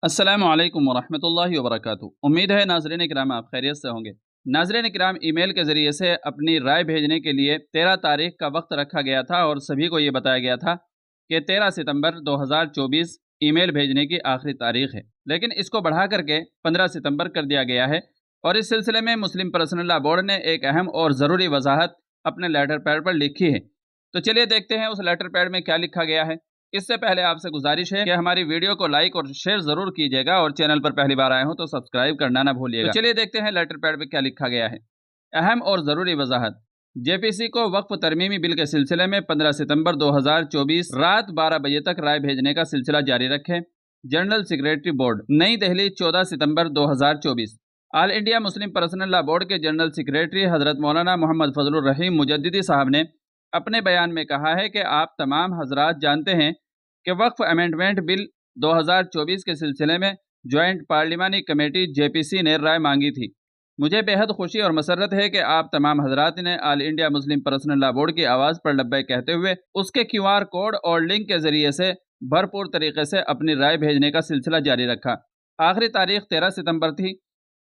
अस्सलामु अलैकुम वरहमतुल्लाहि वबरकातुहू। उम्मीद है नाज़रीन किराम आप खैरियत से होंगे। नाज़रीन किराम, ईमेल के ज़रिए से अपनी राय भेजने के लिए 13 तारीख का वक्त रखा गया था और सभी को ये बताया गया था कि 13 सितंबर 2024 ईमेल भेजने की आखिरी तारीख है, लेकिन इसको बढ़ा करके 15 सितंबर कर दिया गया है। और इस सिलसिले में मुस्लिम पर्सनल लॉ बोर्ड ने एक अहम और ज़रूरी वजाहत अपने लेटर पैड पर लिखी है। तो चलिए देखते हैं उस लेटर पैड में क्या लिखा गया है। इससे पहले आपसे गुजारिश है कि हमारी वीडियो को लाइक और शेयर जरूर कीजिएगा और चैनल पर पहली बार आए हो तो सब्सक्राइब करना ना भूलिएगा। तो चलिए देखते हैं लेटर पैड पे क्या लिखा गया है। अहम और ज़रूरी वजाहत। जेपीसी को वक्फ तरमीमी बिल के सिलसिले में 15 सितंबर 2024 रात 12 बजे तक राय भेजने का सिलसिला जारी रखें। जनरल सेक्रेटरी बोर्ड, नई दिल्ली, 14 सितंबर 2024। All India Muslim personal law board के जनरल सेक्रेटरी हजरत मौलाना मोहम्मद फजलुर रहीम मुजद्दिदी साहब ने अपने बयान में कहा है कि आप तमाम हजरात जानते हैं कि वक्फ अमेंडमेंट बिल 2024 के सिलसिले में ज्वाइंट पार्लिमानी कमेटी जेपीसी ने राय मांगी थी। मुझे बेहद खुशी और मसरत है कि आप तमाम हजरात ने all India Muslim personal law board की आवाज़ पर लब्बैक कहते हुए उसके क्यूआर कोड और लिंक के ज़रिए से भरपूर तरीके से अपनी राय भेजने का सिलसिला जारी रखा। आखिरी तारीख 13 सितंबर थी।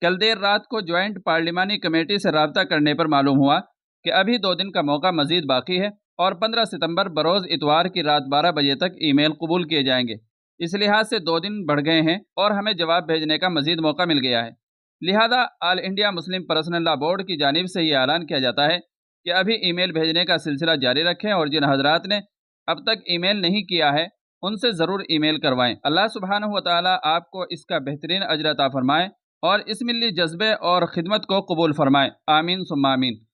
कल देर रात को ज्वाइंट पार्लिमानी कमेटी से रब्ता करने पर मालूम हुआ कि अभी 2 दिन का मौका मजीद बाकी है और 15 सितंबर बरोज़ इतवार की रात 12 बजे तक ईमेल कबूल किए जाएंगे। इस लिहाज से 2 दिन बढ़ गए हैं और हमें जवाब भेजने का मजीद मौका मिल गया है। लिहाजा all India Muslim personal law board की जानिब से ये ऐलान किया जाता है कि अभी ईमेल भेजने का सिलसिला जारी रखें और जिन हजरात ने अब तक ईमेल नहीं किया है उनसे ज़रूर ईमेल करवाएं। अल्लाह सुब्हानहू व तआला आपको इसका बेहतरीन अजर अता फरमाए और इस मिली जज्बे और खिदमत को कबूल फरमाए। आमीन सुम्मा आमीन।